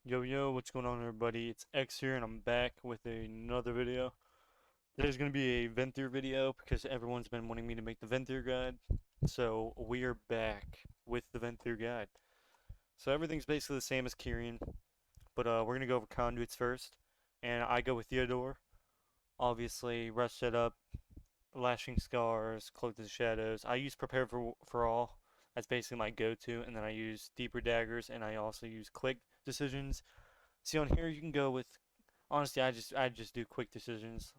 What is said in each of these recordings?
Yo, what's going on everybody? It's X here and I'm back with another video. Today's going to be a Venthyr video because everyone's been wanting me to make the Venthyr guide. So we are back with the Venthyr guide. So everything's basically the same as Kyrian, but we're going to go over conduits first. And I go with Theodore. Obviously, rush setup, lashing scars, cloak to the shadows. I use prepare for all. That's basically my go-to, and then I use deeper daggers, and I also use click decisions. See on here, you can go with. Honestly, I just do quick decisions.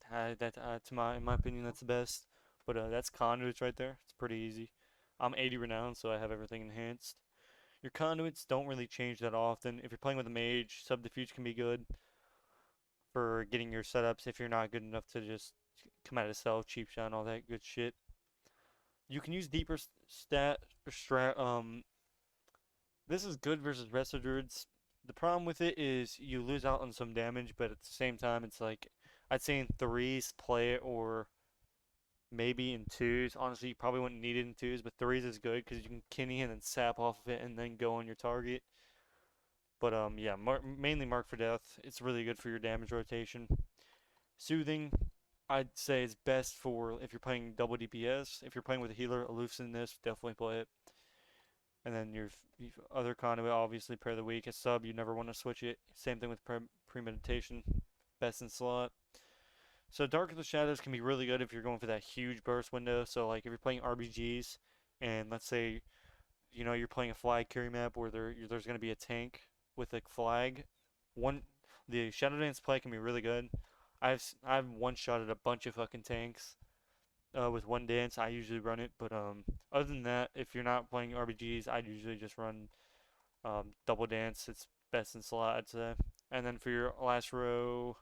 To my opinion, that's the best. But that's conduits right there. It's pretty easy. I'm 80 renowned, so I have everything enhanced. Your conduits don't really change that often. If you're playing with a mage, subterfuge can be good for getting your setups. If you're not good enough to just come out of cell, cheap shot, and all that good shit. You can use deeper stat strat. This is good versus Resto Druids. The problem with it is you lose out on some damage, but at the same time, it's like I'd say in threes play it, or maybe in twos. Honestly, you probably wouldn't need it in twos, but threes is good because you can Kinney and then sap off of it and then go on your target. But yeah, mainly Mark for Death. It's really good for your damage rotation. Soothing, I'd say is best for if you're playing double DPS. If you're playing with a healer, Elusiveness, definitely play it. And then your other conduit, obviously, Prayer of the Week. A sub, you never want to switch it. Same thing with Premeditation, best in slot. So Dark of the Shadows can be really good if you're going for that huge burst window. So like if you're playing RBGs, and let's say you're playing a flag carry map where there's going to be a tank with a flag. One the Shadowlands play can be really good. I've one shotted a bunch of fucking tanks with one dance. I usually run it, but other than that, if you're not playing RBGs, I'd usually just run double dance. It's best in slot, I'd say. And then for your last one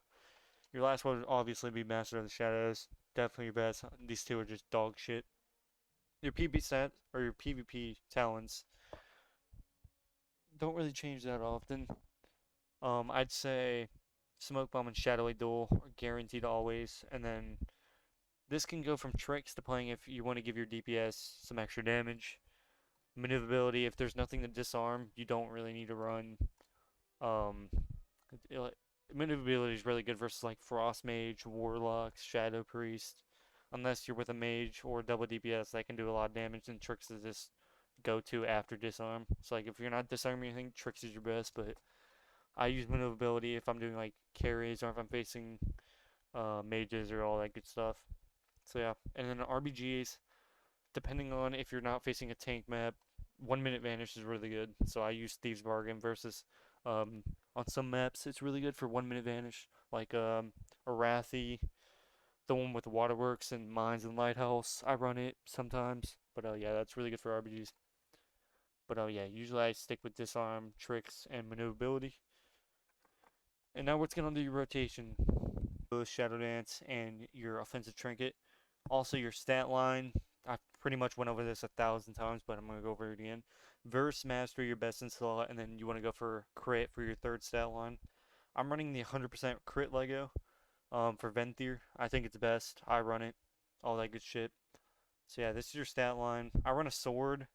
would obviously be Master of the Shadows. Definitely your best. These two are just dog shit. Your PvP stat or your PvP talents don't really change that often. I'd say Smoke Bomb and Shadowy Duel are guaranteed always, and then this can go from tricks to playing if you want to give your DPS some extra damage. Maneuverability, if there's nothing to disarm, you don't really need to run. Um, Maneuverability is really good versus like Frost Mage, Warlocks, Shadow Priest. Unless you're with a Mage or double DPS, that can do a lot of damage, and Tricks is just go to after disarm. So like if you're not disarming anything, Tricks is your best, but I use maneuverability if I'm doing like carries or if I'm facing mages or all that good stuff. So yeah, and then RBGs, depending on if you're not facing a tank map, 1 minute vanish is really good. So I use Thieves Bargain versus um, on some maps it's really good for 1 minute vanish, like Arathi, the one with the waterworks and mines and lighthouse. I run it sometimes, but yeah, that's really good for RBGs. But yeah, usually I stick with disarm, tricks, and maneuverability. And now let's get on to your rotation. Shadow Dance and your offensive trinket. Also your stat line. I pretty much went over this 1,000 times, but I'm gonna go over it again. Verse Mastery, your best in slot, and then you want to go for crit for your third stat line. I'm running the 100% crit Lego for Venthyr. I think it's best. I run it. All that good shit. So yeah, this is your stat line. I run a sword.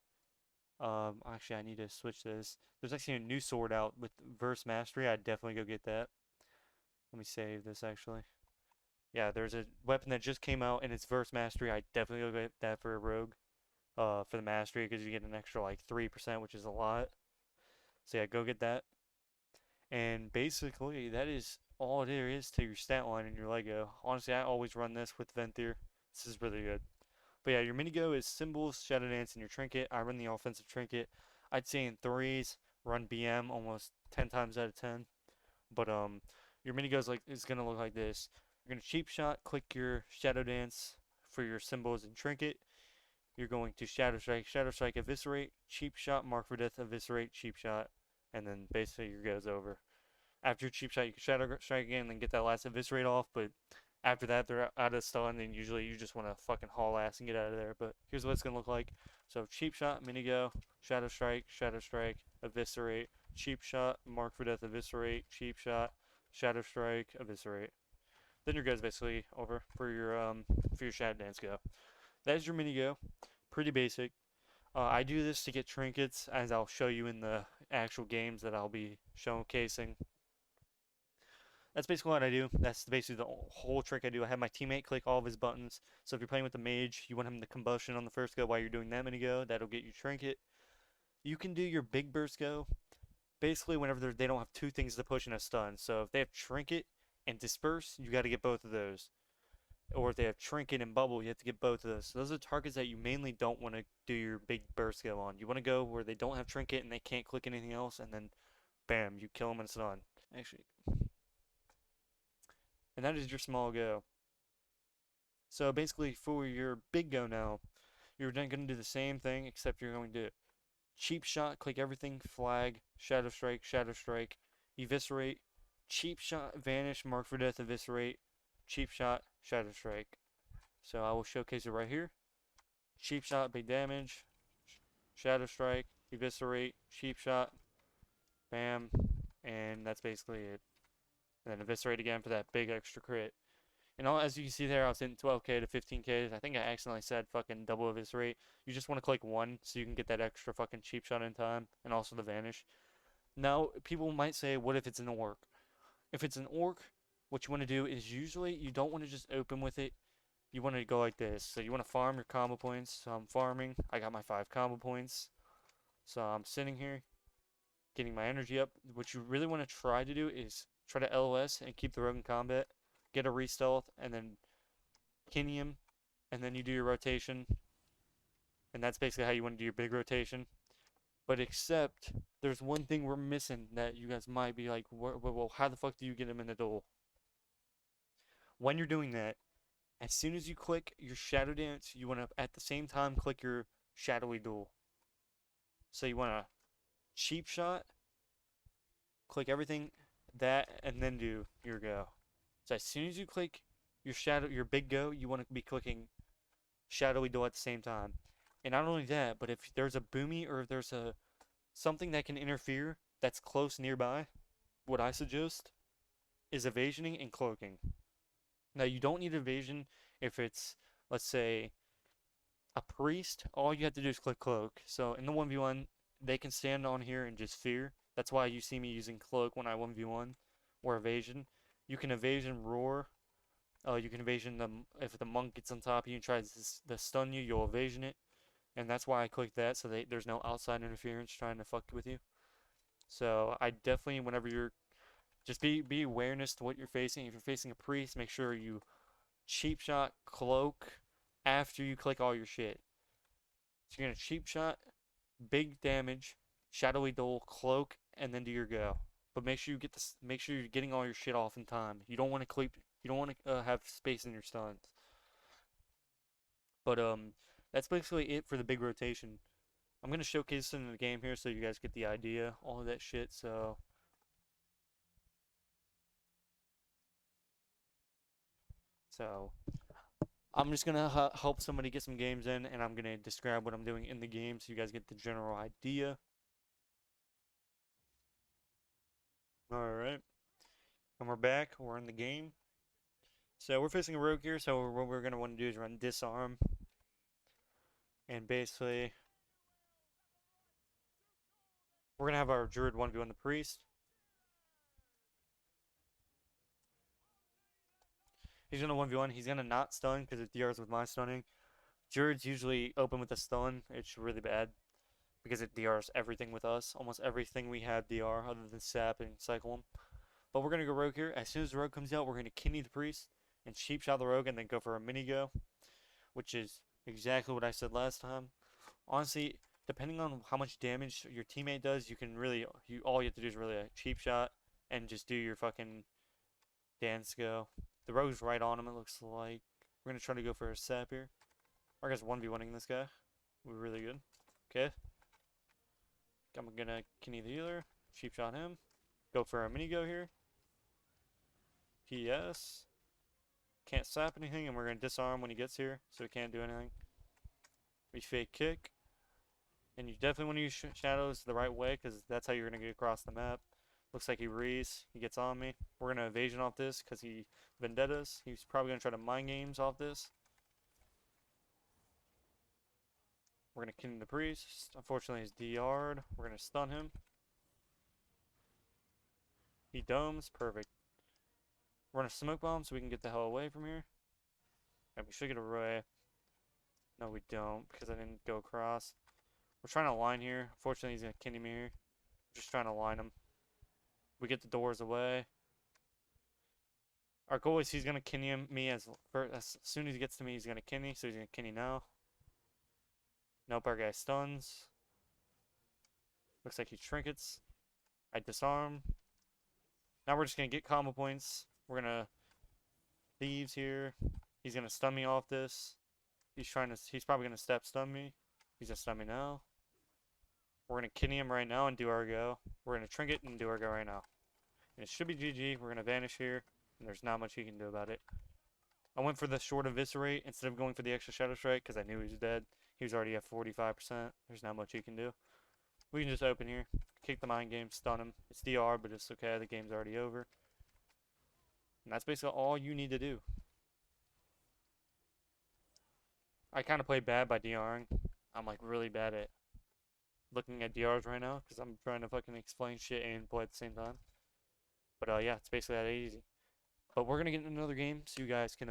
Actually, I need to switch this. There's actually a new sword out with Verse Mastery. I'd definitely go get that. Let me save this actually. Yeah, there's a weapon that just came out and it's Verse Mastery. I definitely go get that for a rogue. For the mastery because you get an extra like 3%, which is a lot. So yeah, go get that. And basically, that is all there is to your stat line in your Lego. Honestly, I always run this with Venthyr. This is really good. But yeah, your mini go is symbols, shadow dance, and your trinket. I run the offensive trinket. I'd say in threes, run BM almost 10 times out of 10. But your mini go is gonna look like this. You're gonna cheap shot, click your shadow dance for your symbols and trinket. You're going to Shadow Strike, Eviscerate, Cheap Shot, Mark for Death, Eviscerate, Cheap Shot, and then basically your go's over. After your Cheap Shot, you can Shadow Strike again and then get that last Eviscerate off, but after that, they're out of stun, and usually you just want to fucking haul ass and get out of there. But here's what it's going to look like. So Cheap Shot, Mini Go, Shadow Strike, Eviscerate, Cheap Shot, Mark for Death, Eviscerate, Cheap Shot, Shadow Strike, Eviscerate. Then your go's basically over for your Shadow Dance go. That is your mini go. Pretty basic. I do this to get trinkets, as I'll show you in the actual games that I'll be showcasing. That's basically what I do. That's basically the whole trick I do. I have my teammate click all of his buttons. So if you're playing with the mage, you want him to combustion on the first go while you're doing that many go. That'll get you trinket. You can do your big burst go basically whenever they don't have two things to push in a stun. So if they have trinket and disperse, you got to get both of those. Or if they have trinket and bubble, you have to get both of those. So those are targets that you mainly don't want to do your big burst go on. You want to go where they don't have trinket and they can't click anything else, and then bam, you kill them and stun. Actually, and that is your small go. So basically, for your big go now, you're going to do the same thing, except you're going to cheap shot, click everything, flag, shadow strike, eviscerate, cheap shot, vanish, mark for death, eviscerate, cheap shot, shadow strike. So I will showcase it right here. Cheap shot, big damage, shadow strike, eviscerate, cheap shot, bam, and that's basically it. And then eviscerate again for that big extra crit. And all, as you can see there, I was hitting 12k to 15k. I think I accidentally said fucking double eviscerate. You just want to click one so you can get that extra fucking cheap shot in time, and also the vanish. Now, people might say, what if it's an orc? If it's an orc, what you want to do is usually you don't want to just open with it. You want to go like this. So you want to farm your combo points. So I'm farming. I got my 5 combo points. So I'm sitting here, getting my energy up. What you really want to try to do is try to LOS and keep the rogue in combat. Get a re-stealth, and then Kinium, and then you do your rotation. And that's basically how you want to do your big rotation. But except, there's one thing we're missing that you guys might be like, well, how the fuck do you get him in the duel? When you're doing that, as soon as you click your Shadow Dance, you want to, at the same time, click your Shadowy Duel. So you want to cheap shot, click everything, that, and then do your go. So as soon as you click your big go, you want to be clicking Shadowy Duel at the same time. And not only that, but if there's a boomy or if there's something that can interfere that's close nearby, what I suggest is evasioning and cloaking. Now you don't need evasion if it's, let's say, a priest. All you have to do is click cloak. So in the 1v1, they can stand on here and just fear. That's why you see me using cloak when I 1v1 or evasion. You can evasion roar. You can evasion if the monk gets on top of you and tries to stun you, you'll evasion it. And that's why I clicked that, so there's no outside interference trying to fuck with you. So I definitely, whenever you're, just be awareness to what you're facing. If you're facing a priest, make sure you cheap shot, cloak after you click all your shit. So you're gonna cheap shot, big damage, shadowy duel, cloak, and then do your go. But make sure you get this. Make sure you're getting all your shit off in time. You don't want to clip. You don't want to have space in your stuns. But that's basically it for the big rotation. I'm gonna showcase it in the game here so you guys get the idea, all of that shit. So I'm just gonna help somebody get some games in, and I'm gonna describe what I'm doing in the game so you guys get the general idea. All right, and we're back. We're in the game. So we're facing a rogue here. So what we're gonna want to do is run disarm, and basically we're gonna have our druid 1v1 the priest. He's gonna 1v1. He's gonna not stun because it DRs with my stunning. Druids usually open with a stun. It's really bad because it DRs everything with us. Almost everything we have DR other than sap and cycle them. But we're gonna go rogue here. As soon as the rogue comes out, we're gonna kidney the priest and cheap shot the rogue and then go for a mini go, which is exactly what I said last time. Honestly, depending on how much damage your teammate does, you can really all you have to do is really a cheap shot and just do your fucking dance go. The rogue's right on him, it looks like. We're gonna try to go for a sap here. Our guy's 1v1ing this guy. We're really good. Okay. I'm gonna kidney the healer. Cheap shot him. Go for a mini go here. PS. Can't sap anything, and we're gonna disarm when he gets here, so he can't do anything. We fake kick. And you definitely want to use shadows the right way, because that's how you're gonna get across the map. Looks like he rees. He gets on me. We're gonna evasion off this because he vendettas. He's probably gonna try to mind games off this. We're gonna kill the priest. Unfortunately, he's DR'd. We're gonna stun him. He domes. Perfect. We're gonna smoke bomb so we can get the hell away from here. And we should get away. No, we don't, because I didn't go across. We're trying to line here. Unfortunately, he's gonna kill me here. Just trying to line him. We get the doors away. Our goal is he's gonna kill me as soon as he gets to me. He's gonna kill me, so he's gonna kill me now. Nope, our guy stuns. Looks like he trinkets. I disarm. Now we're just gonna get combo points. We're gonna thieves here. He's gonna stun me off this. He's probably gonna step stun me. He's gonna stun me now. We're gonna kill him right now and do our go. We're gonna trinket and do our go right now. And it should be GG. We're gonna vanish here, and there's not much he can do about it. I went for the short eviscerate instead of going for the extra shadow strike because I knew he was dead. He was already at 45%. There's not much he can do. We can just open here, kick the mind game, stun him. It's DR, but it's okay. The game's already over. And that's basically all you need to do. I kind of played bad by DRing. I'm like really bad at looking at DRs right now because I'm trying to fucking explain shit and play at the same time. But yeah, it's basically that easy. But we're gonna get in another game so you guys can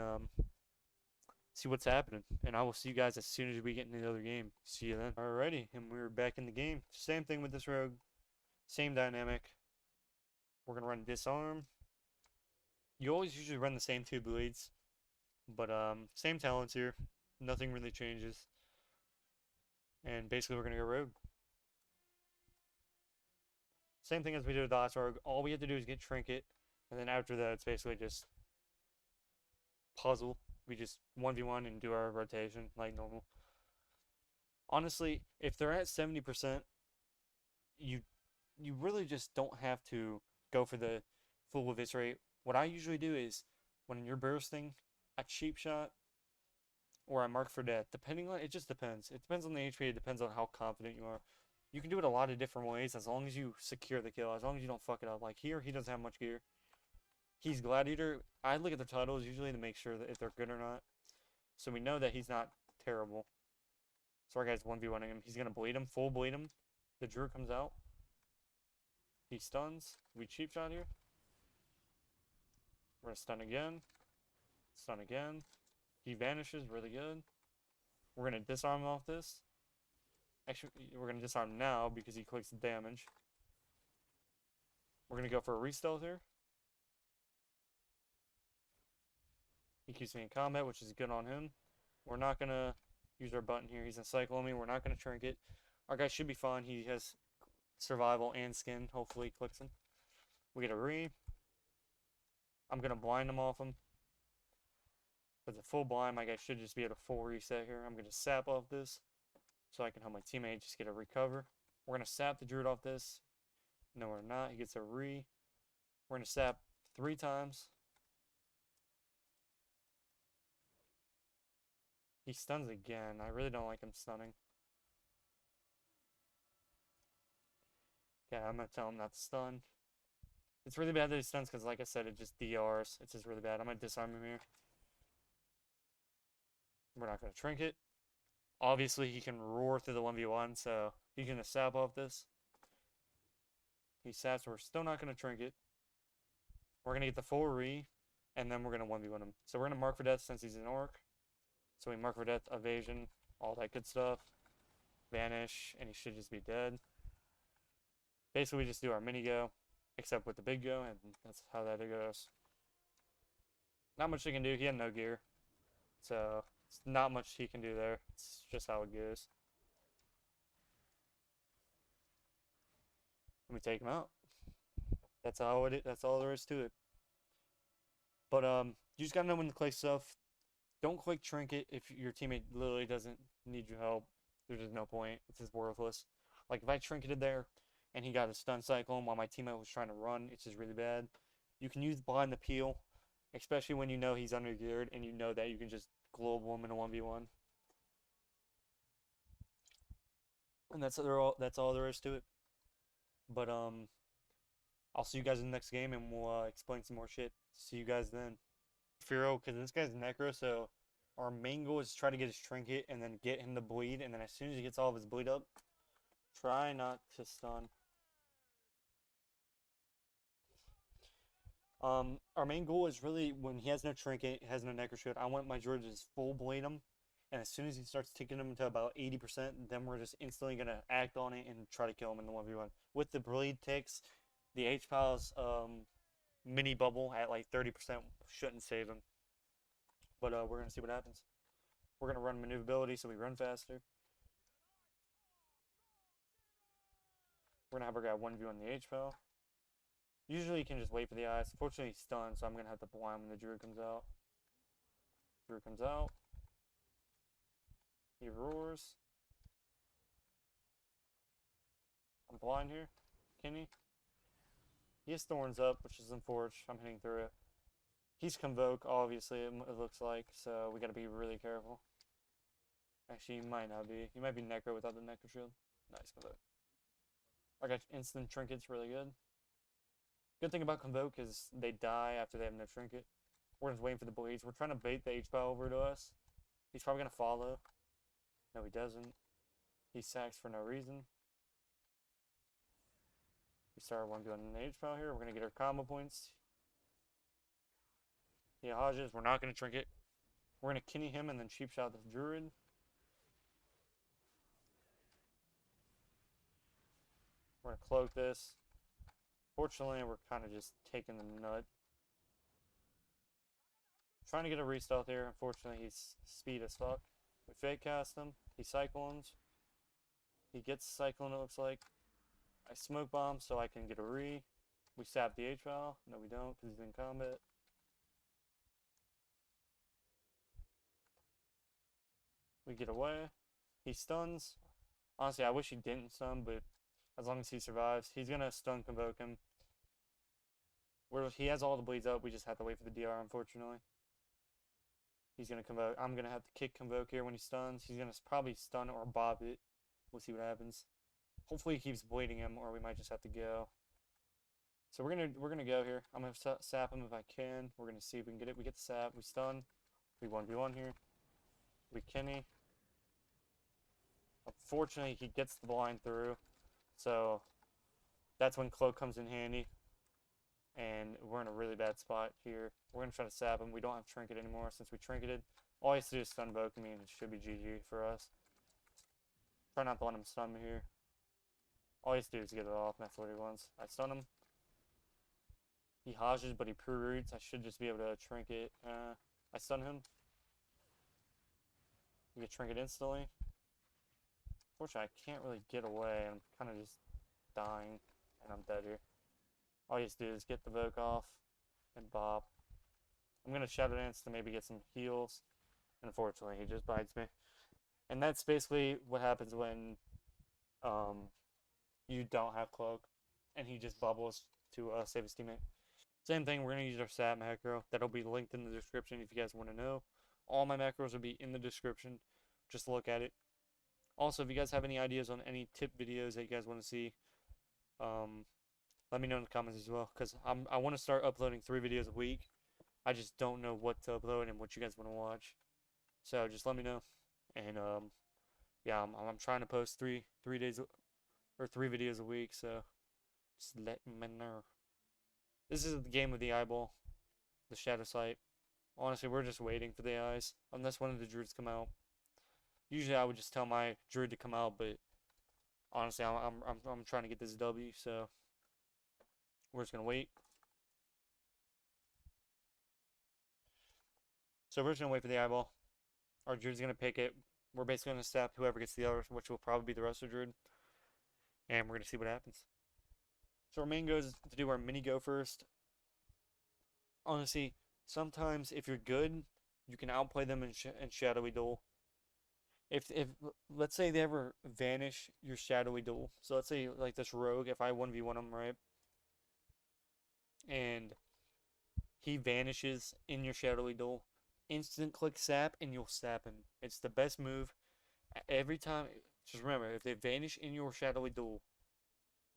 see what's happening. And I will see you guys as soon as we get in the other game. See you then. Alrighty, and we're back in the game. Same thing with this rogue. Same dynamic. We're gonna run disarm. You always usually run the same two bleeds. But same talents here. Nothing really changes. And basically we're gonna go rogue. Same thing as we did with the last rogue. All we have to do is get trinket. And then after that it's basically just puzzle. We just 1v1 and do our rotation like normal. Honestly, if they're at 70%, you really just don't have to go for the full eviscerate. What I usually do is when you're bursting, I cheap shot or I mark for death. Depending on it just depends. It depends on the HP, it depends on how confident you are. You can do it a lot of different ways as long as you secure the kill, as long as you don't fuck it up. Like here, he doesn't have much gear. He's Gladiator. I look at the titles usually to make sure that if they're good or not. So we know that he's not terrible. So our guy's 1v1ing him. He's going to bleed him. Full bleed him. The Drew comes out. He stuns. We cheap shot here. We're going to stun again. Stun again. He vanishes. Really good. We're going to disarm off this. Actually, we're going to disarm now because he clicks the damage. We're going to go for a re-stealth here. He keeps me in combat, which is good on him. We're not going to use our button here. He's going to cycle on me. We're not going to trinket. Our guy should be fine. He has survival and skin. Hopefully he clicks him. We get a re. I'm going to blind him off him. With a full blind, my guy should just be able to full reset here. I'm going to sap off this so I can help my teammate just get a recover. We're going to sap the druid off this. No, we're not. He gets a re. We're going to sap 3 times. He stuns again. I really don't like him stunning. Yeah, I'm going to tell him not to stun. It's really bad that he stuns because, like I said, it just DRs. It's just really bad. I'm going to disarm him here. We're not going to trinket. Obviously, he can roar through the 1v1, so he's going to sap off this. He saps. We're still not going to trinket. We're going to get the full re, and then we're going to 1v1 him. So we're going to mark for death since he's an orc. So we mark for death, evasion, all that good stuff. Vanish, and he should just be dead. Basically, we just do our mini go, except with the big go, and that's how that goes. Not much he can do. He had no gear. So, it's not much he can do there. It's just how it goes. Let me take him out. That's all there is to it. But you just gotta know when to click stuff. Don't click trinket if your teammate literally doesn't need your help. There's just no point. It's just worthless. Like if I trinketed there and he got a stun cycle while my teammate was trying to run, it's just really bad. You can use blind the peel, especially when you know he's under geared and you know that you can just global him in a 1v1. And that's all there is to it. But I'll see you guys in the next game and we'll explain some more shit. See you guys then. Fero, because this guy's Necro, so our main goal is to try to get his trinket and then get him to bleed, and then as soon as he gets all of his bleed up, try not to stun. Our main goal is really when he has no trinket, has no necro shield, I want my druid to just full bleed him, and as soon as he starts taking him to about 80%, then we're just instantly gonna act on it and try to kill him in the 1v1. With the bleed ticks, the H-Pal's mini bubble at like 30% shouldn't save him. But we're gonna see what happens. We're gonna run maneuverability so we run faster. We're gonna have our guy 1v1 the H-Pal. Usually you can just wait for the eyes. Unfortunately he's stunned, so I'm gonna have to blind when the druid comes out. Druid comes out. He roars. I'm blind here. Can he? He has thorns up, which is unfortunate. I'm hitting through it. He's Convoke, obviously, it looks like, so we gotta be really careful. Actually, he might not be. He might be Necro without the Necro shield. Nice Convoke. I got instant trinkets, really good. Good thing about Convoke is they die after they have no trinket. We're just waiting for the bleeds. We're trying to bait the H-Bow over to us. He's probably gonna follow. No, he doesn't. He sacks for no reason. We start 1v1 an H-Bow here. We're gonna get our combo points. He hodges. We're not gonna trinket. We're gonna Kinney him and then cheap shot the druid. We're gonna cloak this. Fortunately, we're kind of just taking the nut. Trying to get a re-stealth here. Unfortunately, he's speed as fuck. We fake cast him. He cyclones. He gets cyclone, it looks like. I smoke bomb so I can get a re. We sap the H-Val. No, we don't because he's in combat. We get away. He stuns. Honestly, I wish he didn't stun, but as long as he survives, he's gonna stun Convoke him. He has all the bleeds up. We just have to wait for the DR, unfortunately. He's gonna Convoke. I'm gonna have to kick Convoke here when he stuns. He's gonna probably stun or bob it. We'll see what happens. Hopefully he keeps bleeding him, or we might just have to go. So we're gonna go here. I'm gonna sap him if I can. We're gonna see if we can get it. We get the sap. We stun. We 1v1 here. We Kenny. Unfortunately, he gets the blind through. So that's when Cloak comes in handy. And we're in a really bad spot here. We're going to try to sap him. We don't have Trinket anymore since we Trinketed. All he has to do is stun Boke me, and it should be GG for us. Try not to let him stun me here. All he has to do is get it off, and that's what he wants. I stun him. He hodges, but he pre-roots. I should just be able to Trinket. I stun him. We get Trinket instantly. Fortunately, I can't really get away. I'm kind of just dying, and I'm dead here. All you have to do is get the Voke off and bop. I'm going to Shadowdance to maybe get some heals. And unfortunately, he just bites me. And that's basically what happens when you don't have Cloak. And he just bubbles to save his teammate. Same thing, we're going to use our sap macro. That'll be linked in the description if you guys want to know. All my macros will be in the description. Just look at it. Also, if you guys have any ideas on any tip videos that you guys want to see, let me know in the comments as well, because I want to start uploading 3 videos a week. I just don't know what to upload and what you guys want to watch. So just let me know. And yeah, I'm trying to post 3 days or 3 videos a week. So just let me know. This is the game of the eyeball, the shadow sight. Honestly, we're just waiting for the eyes unless one of the druids come out. Usually I would just tell my druid to come out, but honestly, I'm trying to get this W, so we're just gonna wait. So we're just gonna wait for the eyeball. Our druid's gonna pick it. We're basically gonna sap whoever gets the other, which will probably be the rest of the druid. And we're gonna see what happens. So our main goal is to do our mini go first. Honestly, sometimes if you're good, you can outplay them in Shadowy Duel. If let's say they ever vanish your Shadowy Duel. So let's say like this rogue, if I 1v1 him, right? And he vanishes in your Shadowy Duel, instant click sap and you'll sap him. It's the best move. Every time, just remember, if they vanish in your Shadowy Duel,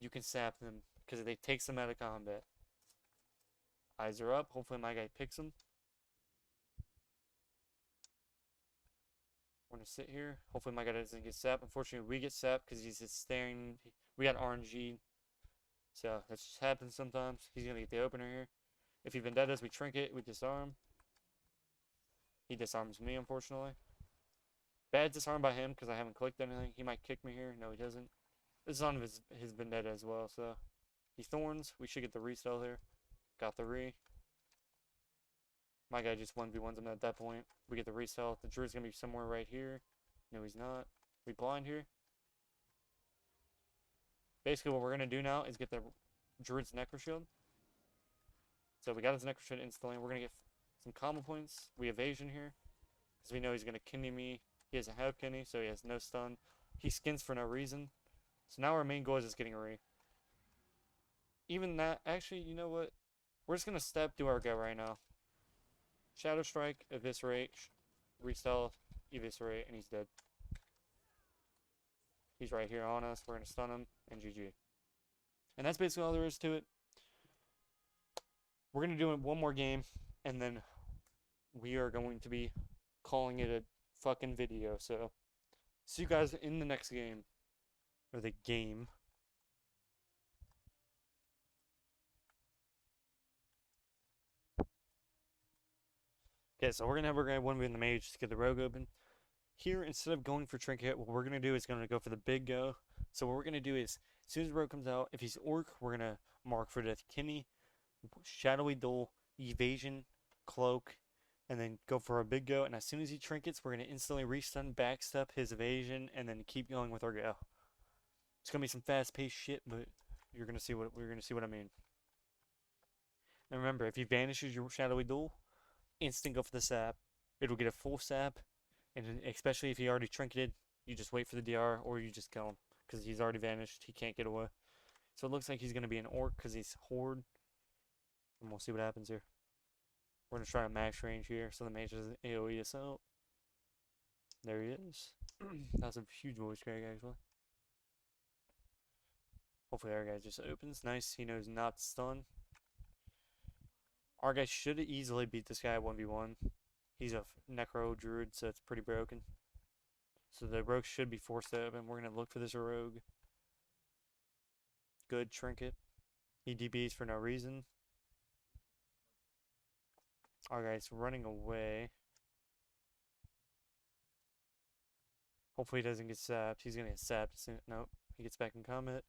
you can sap them because it takes them out of combat. Eyes are up. Hopefully my guy picks him. We're gonna sit here. Hopefully my guy doesn't get sap. Unfortunately, we get sap because he's just staring. We got RNG, so that just happens sometimes. He's gonna get the opener here. If he vendettas, we trinket, we disarm. He disarms me, unfortunately. Bad disarm by him because I haven't clicked anything. He might kick me here. No, he doesn't. This is on his vendetta as well, so he thorns. We should get the resell here. Got the re. My guy just 1v1s him at that point. We get the resell. The druid's gonna be somewhere right here. No, he's not. We blind here. Basically, what we're gonna do now is get the druid's Necro shield. So we got his Necro shield instantly. We're gonna get some combo points. We evasion here because we know he's gonna kidney me. He doesn't have kidney, so he has no stun. He skins for no reason. So now our main goal is just getting a re. Even that, actually, you know what? We're just gonna do our go right now. Shadow Strike, Eviscerate, Resell, Eviscerate, and he's dead. He's right here on us. We're gonna stun him, and GG. And that's basically all there is to it. We're gonna do it one more game, and then we are going to be calling it a fucking video. So, see you guys in the next game. Or the game. Okay, so we're gonna 1v in the mage to get the rogue open. Here, instead of going for trinket, what we're gonna do is gonna go for the big go. So what we're gonna do is, as soon as the rogue comes out, if he's orc, we're gonna mark for death kidney, shadowy duel, evasion, cloak, and then go for a big go. And as soon as he trinkets, we're gonna instantly restun, backstep his evasion, and then keep going with our go. It's gonna be some fast-paced shit, but you're gonna see what I mean. And remember, if he vanishes your shadowy duel, instant go for the sap. It'll get a full sap, and especially if he already trinketed, you just wait for the DR or you just kill him because he's already vanished. He can't get away. So it looks like he's gonna be an orc because he's horde, and we'll see what happens here. We're gonna try a max range here, so the mage doesn't AOE us out. There he is. That's a huge voice crack actually. Hopefully our guy just opens. Nice. He knows not to stun. Our guy should easily beat this guy at 1v1. He's a Necro druid, so it's pretty broken. So the rogue should be forced to open. We're going to look for this rogue. Good trinket. He DBs for no reason. Our guy's running away. Hopefully he doesn't get sapped. He's going to get sapped soon. Nope. He gets back in combat.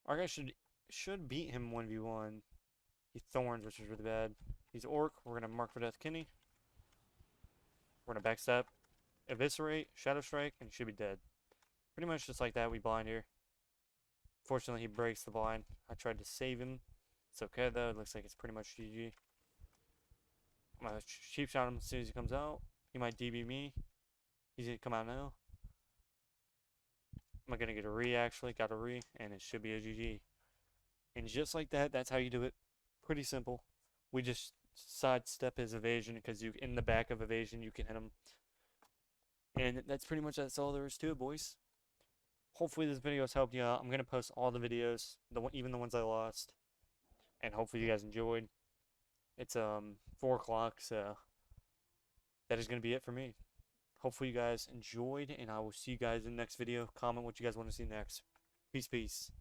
Our guy should beat him 1v1. He thorns, which is really bad. He's orc. We're gonna mark for death kidney. We're gonna backstab, eviscerate, shadow strike, and he should be dead. Pretty much just like that. We blind here. Fortunately, he breaks the blind. I tried to save him. It's okay though. It looks like it's pretty much GG. I'm gonna cheap shot him as soon as he comes out. He might DB me. He's gonna come out now. Am I gonna get a re actually? Got a re, and it should be a GG. And just like that, that's how you do it. Pretty simple. We just sidestep his evasion because you in the back of evasion you can hit him. And that's all there is to it, boys. Hopefully this video has helped you out. I'm gonna post all the videos, even the ones I lost, and hopefully you guys enjoyed. It's 4 o'clock, so that is gonna be it for me. Hopefully you guys enjoyed, and I will see you guys in the next video. Comment what you guys want to see next. Peace, peace.